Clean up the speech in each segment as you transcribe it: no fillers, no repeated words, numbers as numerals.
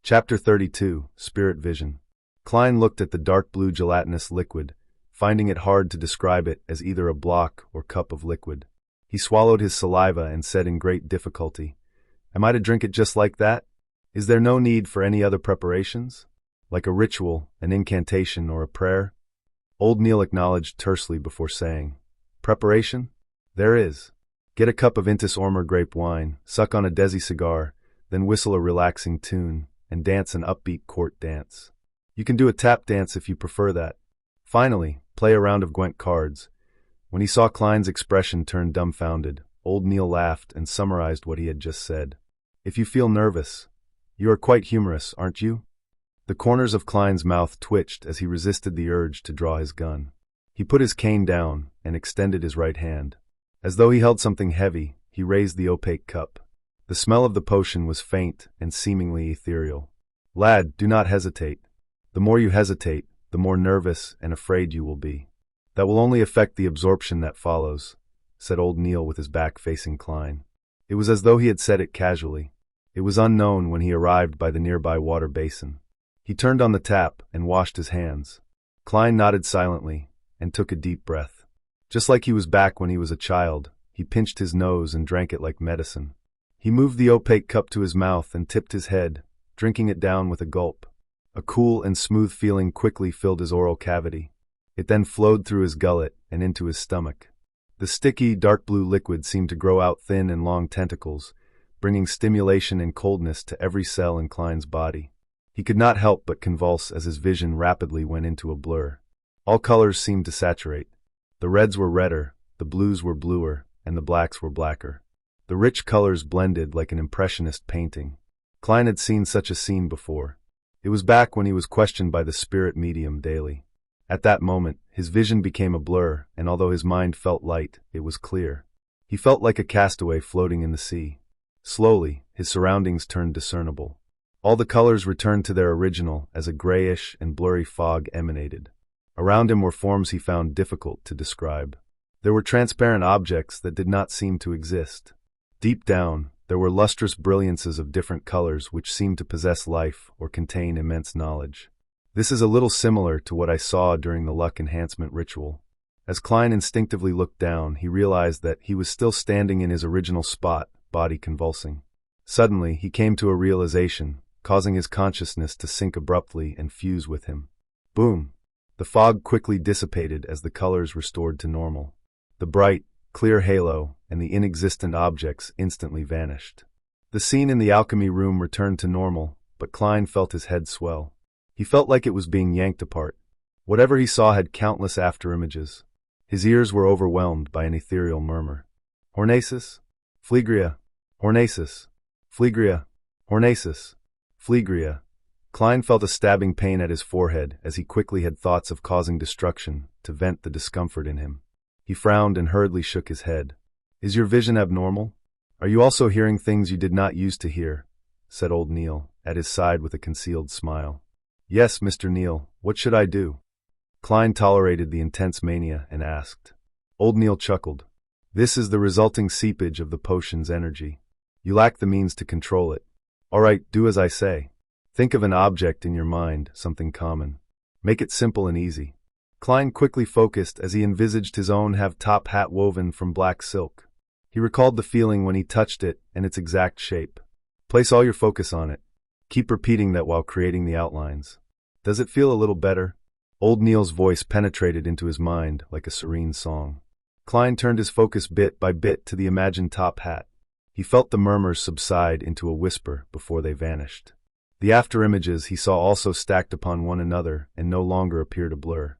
Chapter 32, Spirit Vision. Klein looked at the dark blue gelatinous liquid, finding it hard to describe it as either a block or cup of liquid. He swallowed his saliva and said in great difficulty, "Am I to drink it just like that? Is there no need for any other preparations? Like a ritual, an incantation, or a prayer?" Old Neil acknowledged tersely before saying, "Preparation? There is. Get a cup of Intis Ormer grape wine, suck on a Desi cigar, then whistle a relaxing tune, and dance an upbeat court dance. You can do a tap dance if you prefer that. Finally, play a round of Gwent cards." When he saw Klein's expression turn dumbfounded, old Neil laughed and summarized what he had just said. "If you feel nervous, you are quite humorous, aren't you?" The corners of Klein's mouth twitched as he resisted the urge to draw his gun. He put his cane down and extended his right hand. As though he held something heavy, he raised the opaque cup. The smell of the potion was faint and seemingly ethereal. "Lad, do not hesitate. The more you hesitate, the more nervous and afraid you will be. That will only affect the absorption that follows," said old Neil with his back facing Klein. It was as though he had said it casually. It was unknown when he arrived by the nearby water basin. He turned on the tap and washed his hands. Klein nodded silently and took a deep breath. Just like he was back when he was a child, he pinched his nose and drank it like medicine. He moved the opaque cup to his mouth and tipped his head, drinking it down with a gulp. A cool and smooth feeling quickly filled his oral cavity. It then flowed through his gullet and into his stomach. The sticky, dark blue liquid seemed to grow out thin and long tentacles, bringing stimulation and coldness to every cell in Klein's body. He could not help but convulse as his vision rapidly went into a blur. All colors seemed to saturate. The reds were redder, the blues were bluer, and the blacks were blacker. The rich colors blended like an impressionist painting. Klein had seen such a scene before. It was back when he was questioned by the spirit medium daily. At that moment, his vision became a blur, and although his mind felt light, it was clear. He felt like a castaway floating in the sea. Slowly, his surroundings turned discernible. All the colors returned to their original as a grayish and blurry fog emanated. Around him were forms he found difficult to describe. There were transparent objects that did not seem to exist. Deep down, there were lustrous brilliances of different colors which seemed to possess life or contain immense knowledge. This is a little similar to what I saw during the luck enhancement ritual. As Klein instinctively looked down, he realized that he was still standing in his original spot, body convulsing. Suddenly, he came to a realization, causing his consciousness to sink abruptly and fuse with him. Boom! The fog quickly dissipated as the colors restored to normal. The bright, clear halo and the inexistent objects instantly vanished. The scene in the alchemy room returned to normal, but Klein felt his head swell. He felt like it was being yanked apart. Whatever he saw had countless afterimages. His ears were overwhelmed by an ethereal murmur. Hornacis? Phlegria? Hornacis? Phlegria? Hornacis? Phlegria? Klein felt a stabbing pain at his forehead as he quickly had thoughts of causing destruction to vent the discomfort in him. He frowned and hurriedly shook his head. "Is your vision abnormal? Are you also hearing things you did not use to hear?" said old Neil, at his side with a concealed smile. "Yes, Mr. Neil, what should I do?" Klein tolerated the intense mania and asked. Old Neil chuckled. "This is the resulting seepage of the potion's energy. You lack the means to control it. All right, do as I say. Think of an object in your mind, something common. Make it simple and easy." Klein quickly focused as he envisaged his own top hat woven from black silk. He recalled the feeling when he touched it and its exact shape. Place all your focus on it. Keep repeating that while creating the outlines. Does it feel a little better? Old Neil's voice penetrated into his mind like a serene song. Klein turned his focus bit by bit to the imagined top hat. He felt the murmurs subside into a whisper before they vanished. The afterimages he saw also stacked upon one another and no longer appeared a blur.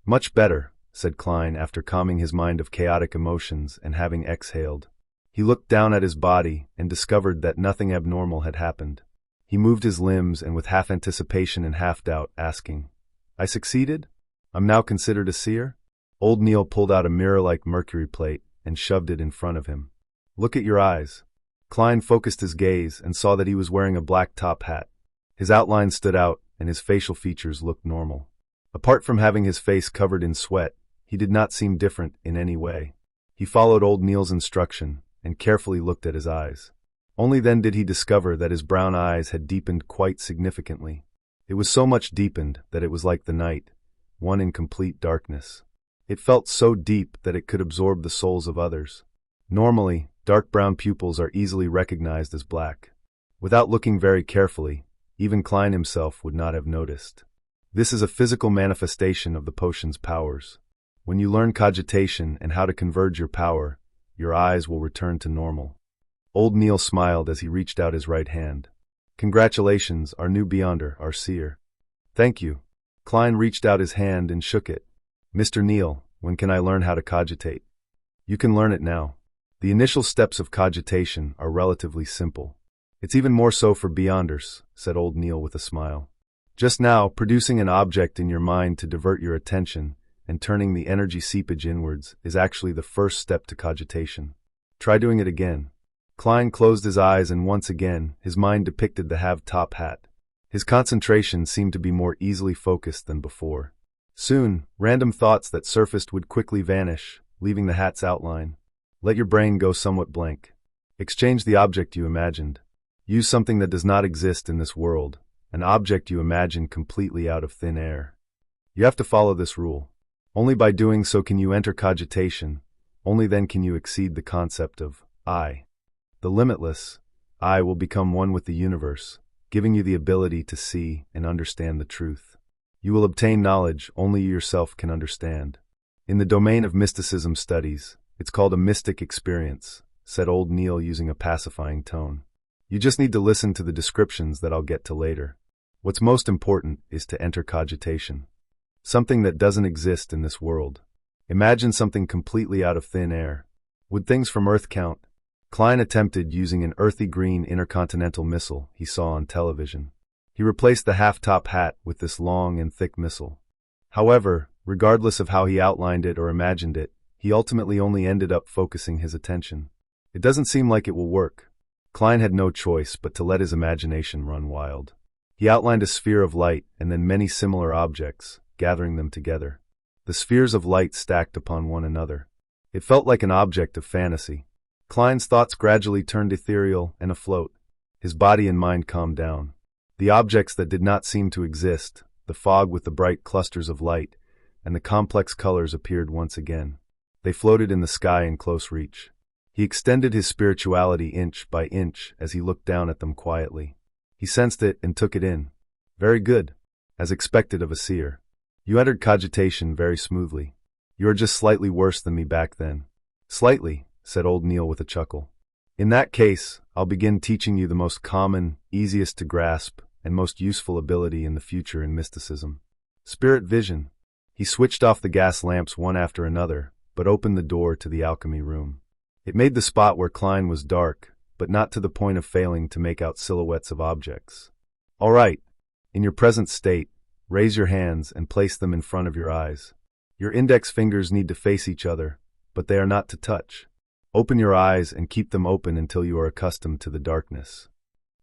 "Much better," said Klein after calming his mind of chaotic emotions and having exhaled. He looked down at his body and discovered that nothing abnormal had happened. He moved his limbs and with half anticipation and half doubt, asking, "I succeeded? I'm now considered a seer?" Old Neil pulled out a mirror-like mercury plate and shoved it in front of him. "Look at your eyes." Klein focused his gaze and saw that he was wearing a black top hat. His outline stood out and his facial features looked normal. Apart from having his face covered in sweat, he did not seem different in any way. He followed old Neil's instruction and carefully looked at his eyes. Only then did he discover that his brown eyes had deepened quite significantly. It was so much deepened that it was like the night, one in complete darkness. It felt so deep that it could absorb the souls of others. Normally, dark brown pupils are easily recognized as black. Without looking very carefully, even Klein himself would not have noticed. This is a physical manifestation of the potion's powers. When you learn cogitation and how to converge your power, your eyes will return to normal. Old Neil smiled as he reached out his right hand. Congratulations, our new Beyonder, our seer. Thank you. Klein reached out his hand and shook it. Mr. Neil, when can I learn how to cogitate? You can learn it now. The initial steps of cogitation are relatively simple. It's even more so for Beyonders, said Old Neil with a smile. Just now, producing an object in your mind to divert your attention and turning the energy seepage inwards is actually the first step to cogitation. Try doing it again. Klein closed his eyes and once again, his mind depicted the have-top hat. His concentration seemed to be more easily focused than before. Soon, random thoughts that surfaced would quickly vanish, leaving the hat's outline. Let your brain go somewhat blank. Exchange the object you imagined. Use something that does not exist in this world, an object you imagine completely out of thin air. You have to follow this rule. Only by doing so can you enter cogitation, only then can you exceed the concept of I. The limitless I will become one with the universe, giving you the ability to see and understand the truth. You will obtain knowledge only you yourself can understand. In the domain of mysticism studies, it's called a mystic experience, said Old Neil using a pacifying tone. You just need to listen to the descriptions that I'll get to later. What's most important is to enter cogitation. Something that doesn't exist in this world. Imagine something completely out of thin air. Would things from Earth count? Klein attempted using an earthy green intercontinental missile he saw on television. He replaced the half-top hat with this long and thick missile. However, regardless of how he outlined it or imagined it, he ultimately only ended up focusing his attention. It doesn't seem like it will work. Klein had no choice but to let his imagination run wild. He outlined a sphere of light and then many similar objects, gathering them together. The spheres of light stacked upon one another. It felt like an object of fantasy. Klein's thoughts gradually turned ethereal and afloat. His body and mind calmed down. The objects that did not seem to exist, the fog with the bright clusters of light, and the complex colors appeared once again. They floated in the sky in close reach. He extended his spirituality inch by inch as he looked down at them quietly. He sensed it and took it in. Very good. As expected of a seer. You entered cogitation very smoothly. You are just slightly worse than me back then. Slightly, said Old Neil with a chuckle. In that case, I'll begin teaching you the most common, easiest to grasp, and most useful ability in the future in mysticism. Spirit vision. He switched off the gas lamps one after another, but opened the door to the alchemy room. It made the spot where Klein was dark, but not to the point of failing to make out silhouettes of objects. All right. In your present state, raise your hands and place them in front of your eyes. Your index fingers need to face each other, but they are not to touch. Open your eyes and keep them open until you are accustomed to the darkness.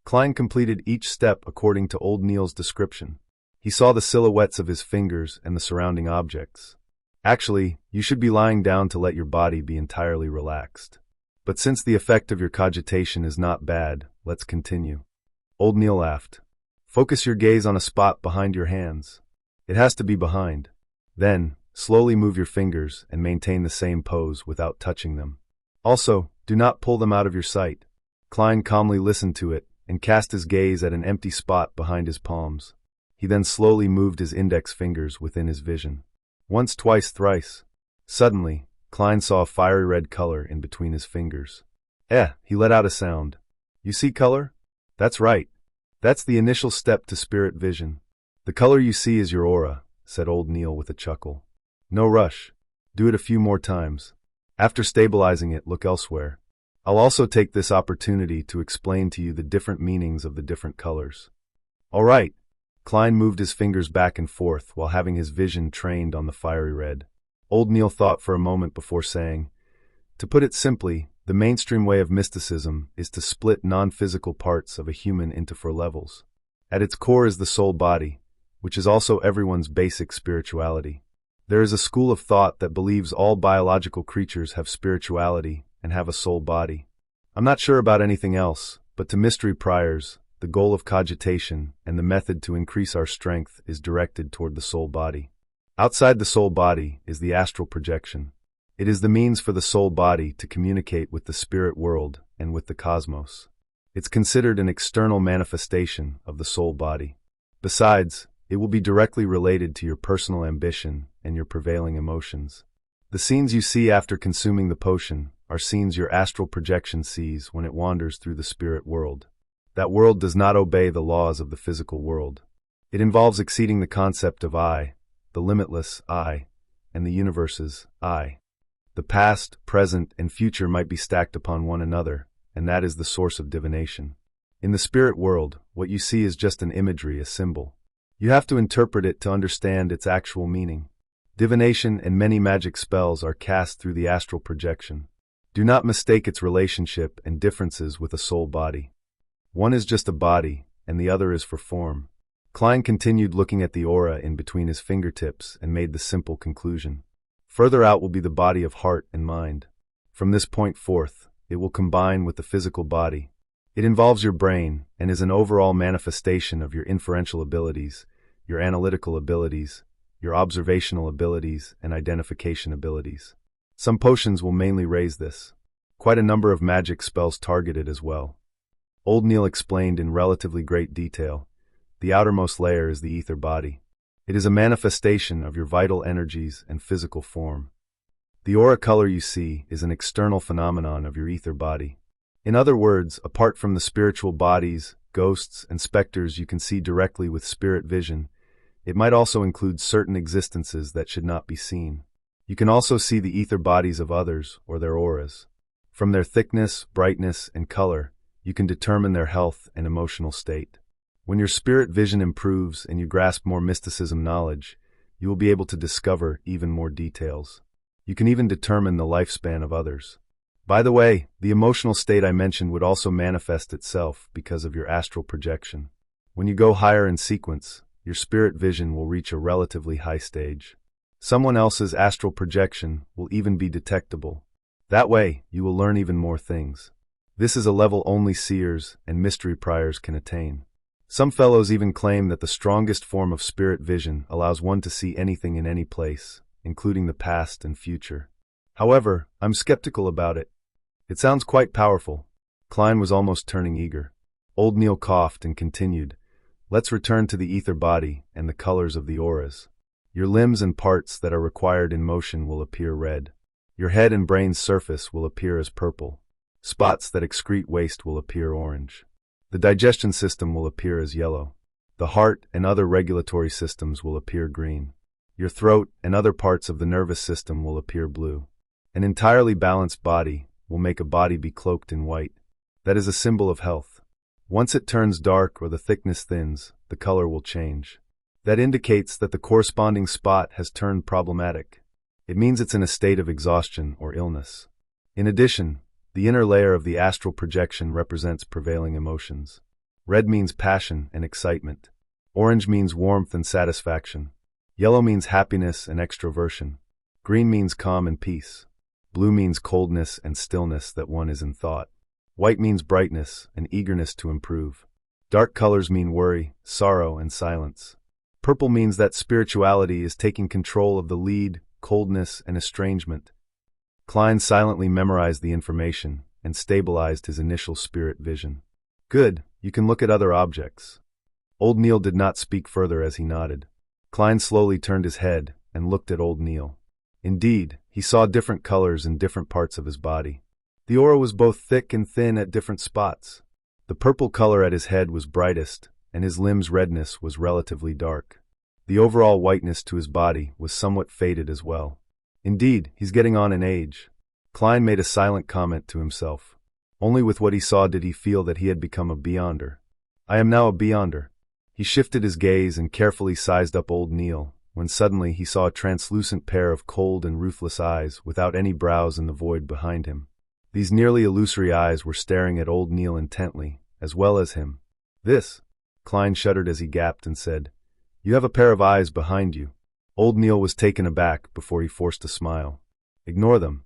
Klein completed each step according to Old Neil's description. He saw the silhouettes of his fingers and the surrounding objects. Actually, you should be lying down to let your body be entirely relaxed. But since the effect of your cogitation is not bad, let's continue. Old Neil laughed. Focus your gaze on a spot behind your hands. It has to be behind. Then, slowly move your fingers and maintain the same pose without touching them. Also, do not pull them out of your sight. Klein calmly listened to it and cast his gaze at an empty spot behind his palms. He then slowly moved his index fingers within his vision. Once, twice, thrice. Suddenly, Klein saw a fiery red color in between his fingers. He let out a sound. You see color? That's right. That's the initial step to spirit vision. The color you see is your aura, said Old Neil with a chuckle. No rush. Do it a few more times. After stabilizing it, look elsewhere. I'll also take this opportunity to explain to you the different meanings of the different colors. All right. Klein moved his fingers back and forth while having his vision trained on the fiery red. Old Neil thought for a moment before saying, to put it simply, the mainstream way of mysticism is to split non-physical parts of a human into 4 levels. At its core is the soul body, which is also everyone's basic spirituality. There is a school of thought that believes all biological creatures have spirituality and have a soul body. I'm not sure about anything else, But to mystery priors, the goal of cogitation and the method to increase our strength is directed toward the soul body. Outside the soul body is the astral projection. It is the means for the soul body to communicate with the spirit world and with the cosmos. It's considered an external manifestation of the soul body. Besides, it will be directly related to your personal ambition and your prevailing emotions. The scenes you see after consuming the potion are scenes your astral projection sees when it wanders through the spirit world. That world does not obey the laws of the physical world. It involves exceeding the concept of I, the limitless I, and the universe's I. The past, present, and future might be stacked upon one another, and that is the source of divination. In the spirit world, what you see is just an imagery, a symbol. You have to interpret it to understand its actual meaning. Divination and many magic spells are cast through the astral projection. Do not mistake its relationship and differences with a soul body. One is just a body, and the other is for form. Klein continued looking at the aura in between his fingertips and made the simple conclusion. Further out will be the body of heart and mind. From this point forth, it will combine with the physical body. It involves your brain and is an overall manifestation of your inferential abilities, your analytical abilities, your observational abilities, and identification abilities. Some potions will mainly raise this. Quite a number of magic spells target it as well. Old Neil explained in relatively great detail. The outermost layer is the ether body. It is a manifestation of your vital energies and physical form. The aura color you see is an external phenomenon of your ether body. In other words, apart from the spiritual bodies, ghosts, and specters you can see directly with spirit vision, it might also include certain existences that should not be seen. You can also see the ether bodies of others or their auras. From their thickness, brightness, and color, you can determine their health and emotional state. When your spirit vision improves and you grasp more mysticism knowledge, you will be able to discover even more details. You can even determine the lifespan of others. By the way, the emotional state I mentioned would also manifest itself because of your astral projection. When you go higher in sequence, your spirit vision will reach a relatively high stage. Someone else's astral projection will even be detectable. That way, you will learn even more things. This is a level only seers and mystery priors can attain. Some fellows even claim that the strongest form of spirit vision allows one to see anything in any place, including the past and future. However, I'm skeptical about it. It sounds quite powerful. Klein was almost turning eager. Old Neil coughed and continued, "Let's return to the ether body and the colors of the auras. Your limbs and parts that are required in motion will appear red. Your head and brain's surface will appear as purple. Spots that excrete waste will appear orange. The digestion system will appear as yellow. The heart and other regulatory systems will appear green. Your throat and other parts of the nervous system will appear blue. An entirely balanced body will make a body be cloaked in white. That is a symbol of health. Once it turns dark or the thickness thins, the color will change. That indicates that the corresponding spot has turned problematic. It means it's in a state of exhaustion or illness. In addition, the inner layer of the astral projection represents prevailing emotions. Red means passion and excitement. Orange means warmth and satisfaction. Yellow means happiness and extroversion. Green means calm and peace. Blue means coldness and stillness that one is in thought. White means brightness and eagerness to improve. Dark colors mean worry, sorrow, and silence. Purple means that spirituality is taking control of the lead, coldness, and estrangement. Klein silently memorized the information and stabilized his initial spirit vision. Good, you can look at other objects. Old Neil did not speak further as he nodded. Klein slowly turned his head and looked at Old Neil. Indeed, he saw different colors in different parts of his body. The aura was both thick and thin at different spots. The purple color at his head was brightest, and his limbs' redness was relatively dark. The overall whiteness to his body was somewhat faded as well. Indeed, he's getting on in age. Klein made a silent comment to himself. Only with what he saw did he feel that he had become a beyonder. I am now a beyonder. He shifted his gaze and carefully sized up Old Neil, when suddenly he saw a translucent pair of cold and ruthless eyes without any brows in the void behind him. These nearly illusory eyes were staring at Old Neil intently, as well as him. "This?" Klein shuddered as he gasped and said, "You have a pair of eyes behind you." Old Neil was taken aback before he forced a smile. "Ignore them.